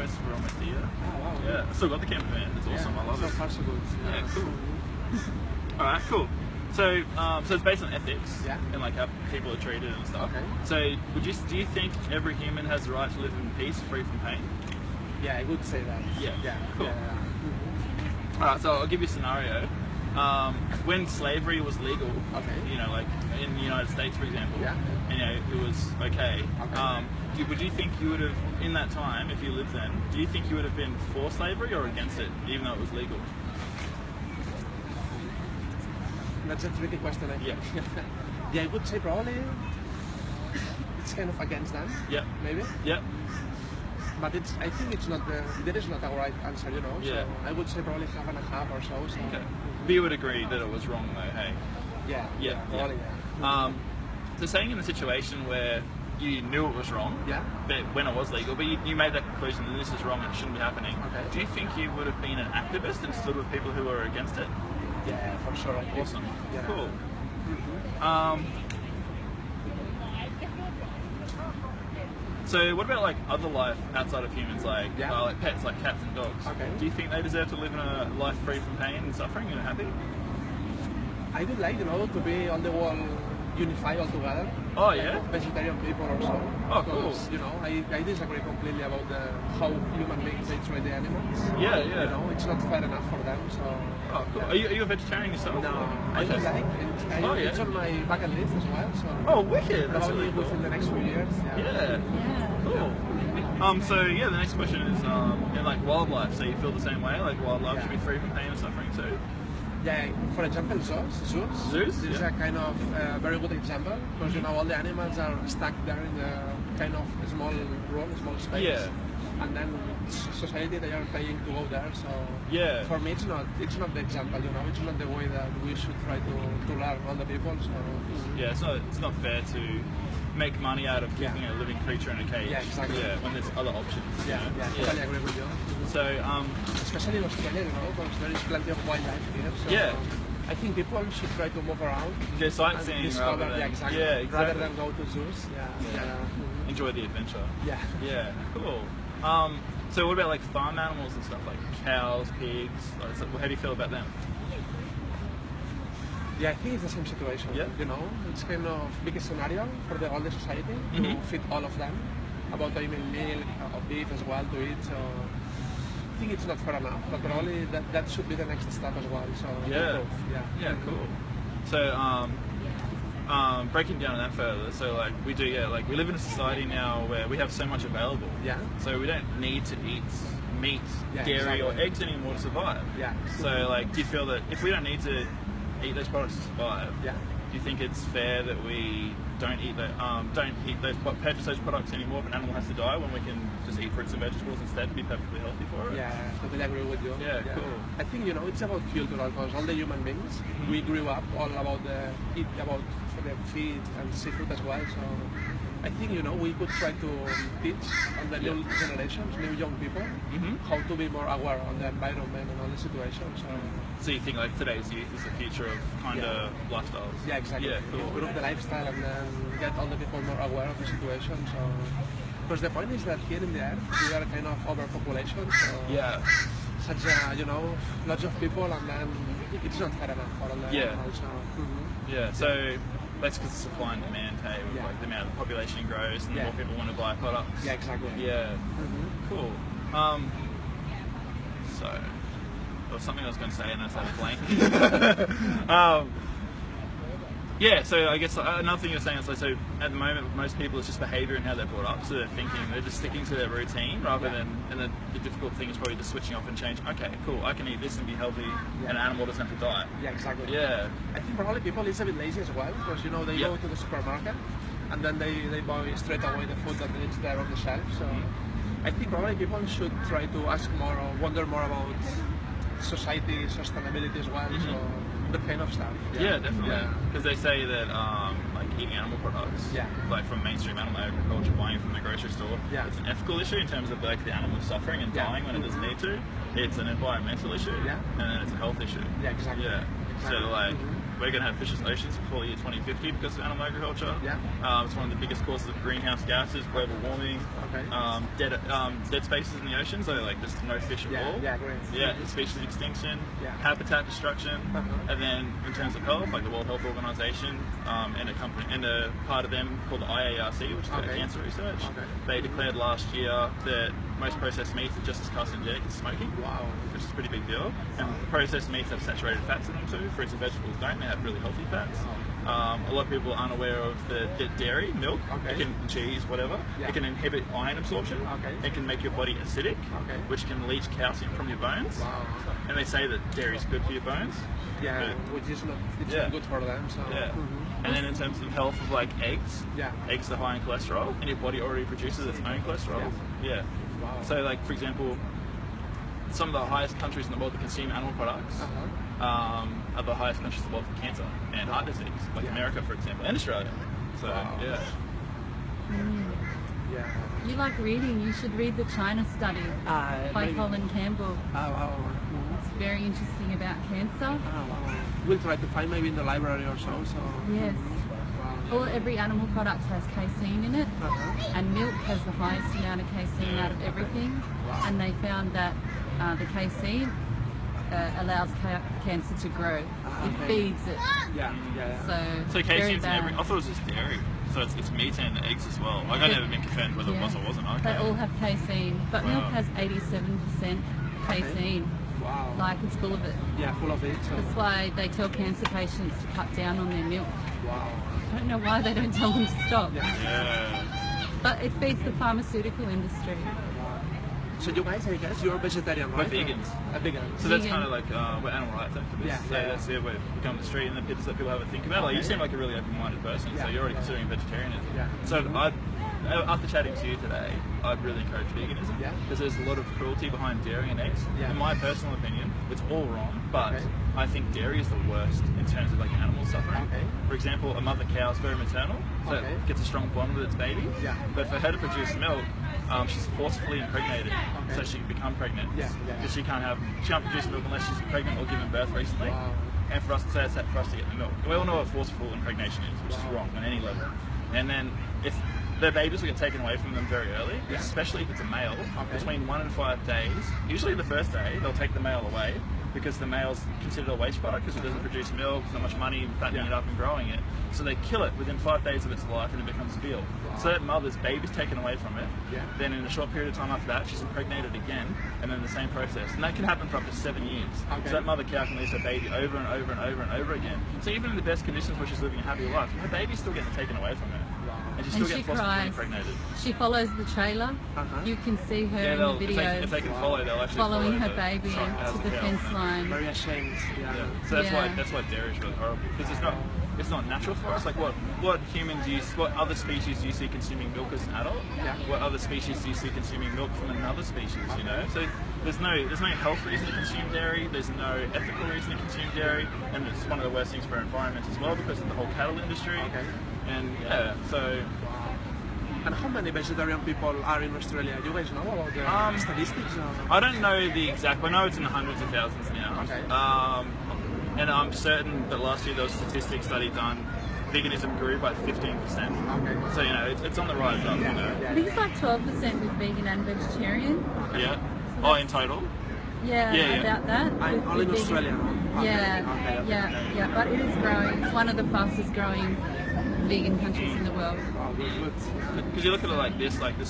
US for almost a year. Oh, wow. Yeah, I still got the camper van. It's awesome. I love so it. far so good. Yeah, cool. All right, cool. So, so it's based on ethics and like how people are treated and stuff. Okay. So, do you think every human has the right to live in peace, free from pain? Yeah, I would say that. Yeah. Cool. Yeah. All right, so I'll give you a scenario. When slavery was legal, you know, like in the United States, for example, and, you know, it was okay. Would you think you would have, in that time, if you lived then, do you think you would have been for slavery or against it, even though it was legal? That's a tricky question. Yeah. Yeah, I would say probably it's kind of against them. Yeah. Maybe. Yeah. But I think it's not there is not a right answer, you know. Yeah. So I would say probably half and a half or so. Okay. But you would agree that it was wrong, though, hey? Yeah. Probably, So saying in a situation where you knew it was wrong, but when it was legal, but you made that conclusion that this is wrong and it shouldn't be happening. Okay. Do you think you would have been an activist and stood with people who were against it? Yeah, for sure. Awesome. Yeah. Cool. So what about like other life outside of humans, like like pets, like cats and dogs? Okay. Do you think they deserve to live in a life free from pain and suffering and happy? I would like, you know, to be on the world unified all together. Oh yeah. Vegetarian people or so. Oh cool. Because, you know, I disagree completely about how human beings they treat the animals. Yeah. You know, it's not fair enough for them. So. Oh cool. Are you a vegetarian yourself? No, I would like it. It's on my bucket list as well. So. Oh wicked. That's probably really cool. within the next few years. Yeah. Cool. So yeah, the next question is in like wildlife. So you feel the same way? Like wildlife should be free from pain and suffering too? Yeah, for example, zoos. Zoos? This is a kind of very good example because you know all the animals are stuck there in the kind of small room, small space. Yeah. And then society they are paying to go there. So for me it's not the example. You know, it's not the way that we should try to learn all the people. So. Yeah, it's not fair to make money out of keeping a living creature in a cage. Yeah, exactly. Yeah, when there's other options. Yeah, totally agree with you. So, especially in Australia, you know, because there is plenty of wildlife here. So I think people should try to move around. Yeah, sightseeing discover, rather than exactly. Rather than go to zoos. Enjoy the adventure. Yeah. Yeah, cool. So what about like farm animals and stuff, like cows, pigs? How do you feel about them? Yeah, I think it's the same situation. Yeah. You know, it's kind of big scenario for all the society to feed all of them. About even milk or beef as well to eat. So I think it's not fair enough, but probably that should be the next step as well. So yeah, cool. So breaking down that further, so like we live in a society now where we have so much available. Yeah. So we don't need to eat meat, dairy, or eggs anymore to survive. Yeah. So like, do you feel that if we don't need to eat those products to survive, do you think it's fair that we don't eat purchase those products anymore if an animal has to die when we can just eat fruits and vegetables instead to be perfectly healthy for it? Yeah, totally agree with you. Yeah, cool. I think, you know, it's about cultural because all the human beings, we grew up all about the feed and seafood as well. So I think, you know, we could try to teach on the new generations, new young people, how to be more aware on the environment and all the situations. So you think like today's youth is the future of kind of lifestyles? Yeah, exactly. Yeah, cool. Improve the lifestyle and then get all the people more aware of the situation. So, because the point is that here in the earth we are kind of overpopulation. So such a, you know, lots of people and then it's not fair enough for all the animals. So, so that's because of supply and demand, hey, with like the amount of the population grows and more people want to buy products. Yeah, exactly. Yeah. Cool. So there was something I was going to say and I started blank. So I guess another thing you're saying is like, so at the moment with most people it's just behaviour and how they're brought up, so they're just sticking to their routine rather than, and the difficult thing is probably just switching off and changing, okay, cool, I can eat this and be healthy and an animal doesn't have to die. Yeah, exactly. Yeah. I think probably people is a bit lazy as well because, you know, they go to the supermarket and then they buy straight away the food that is there on the shelf. So I think probably people should try to ask more or wonder more about society, sustainability as well, so that kind of stuff. Yeah, definitely. Because they say that like eating animal products, like from mainstream animal agriculture, buying from the grocery store, it's an ethical issue in terms of like the animal suffering and dying when it doesn't need to. It's an environmental issue, and then it's a health issue. Yeah, exactly. Yeah. So like, we're going to have fishes in oceans before the year 2050 because of animal agriculture. It's one of the biggest causes of greenhouse gases, global warming, dead spaces in the ocean, so like there's no fish at all. Species extinction, habitat destruction, and then in terms of health, like the World Health Organization and a part of them called the IARC, which is about cancer research, they declared last year that most processed meats are just as carcinogenic as smoking, which is a pretty big deal. And processed meats have saturated fats in them too. Fruits and vegetables don't. They have really healthy fats. A lot of people aren't aware of the dairy, milk, cheese, whatever. It can inhibit iron absorption. It can make your body acidic, which can leach calcium from your bones. And they say that dairy is good for your bones. Which is not good for them. So. And then in terms of health of like eggs, eggs are high in cholesterol, and your body already produces its own cholesterol. So like, for example, some of the highest countries in the world that consume animal products are the highest countries in the world for cancer and heart disease, like America, for example, and Australia. So You like reading? You should read the China study by Colin Campbell. It's very interesting about cancer. We'll try to find maybe in the library or so. Yes. Every animal product has casein in it, and milk has the highest amount of casein out of everything. And they found that the casein allows cancer to grow. It feeds it. So casein's in every. I thought it was just dairy. So it's meat and eggs as well. Like I've never been confirmed whether it was or wasn't. They all have casein, but milk has 87% casein. Like it's full of it. Full of it. So. That's why they tell cancer patients to cut down on their milk. I don't know why they don't tell them to stop. But it feeds the pharmaceutical industry. So you guys, I guess, you're vegetarian, right? We're vegans. Vegan. So that's kind of like we're animal rights activists. That's it. We come on the street and the bits that people have a think about. Like you seem like a really open-minded person, so you're already considering vegetarianism. So after chatting to you today, I'd really encourage veganism because there's a lot of cruelty behind dairy and eggs. In my personal opinion, it's all wrong, but I think dairy is the worst in terms of like animal suffering. For example, a mother cow is very maternal, so it gets a strong bond with its baby. But for her to produce milk, she's forcefully impregnated, so she can become pregnant. Because she can't produce milk unless she's pregnant or given birth recently. And for us to say it's for us to get the milk, we all know what forceful impregnation is, which is wrong on any level. And then if the babies will get taken away from them very early, especially if it's a male, between 1 and 5 days. Usually the first day, they'll take the male away because the male's considered a waste product because it doesn't produce milk, not much money fattening it up and growing it. So they kill it within 5 days of its life and it becomes veal. So that mother's baby's taken away from it. Then in a short period of time after that, she's impregnated again, and then the same process. And that can happen for up to 7 years. So that mother cow can lose her baby over and over and over and over again. So even in the best conditions where she's living a happy life, her baby's still getting taken away from her. And she still gets forcibly impregnated. She follows the trailer. You can see her in the videos. If they can follow, they'll actually following her baby to the fence line. Very ashamed. So that's why dairy is really horrible because it's not natural for us. Like what humans use, what other species do you see consuming milk as an adult? What other species do you see consuming milk from another species? You know, so there's no health reason to consume dairy. There's no ethical reason to consume dairy, and it's one of the worst things for our environment as well because of the whole cattle industry. And so. And how many vegetarian people are in Australia? Do you guys know about the statistics? I don't know the exact, but I know it's in the hundreds of thousands now. And I'm certain that last year there was a statistics study done. Veganism grew by 15%. So, you know, it's on the rise up, you know. I think it's like 12% with vegan and vegetarian. So in total? About that. All in Australia. But it is growing. It's one of the fastest growing vegan countries in the world. Because you look at it like this, like there's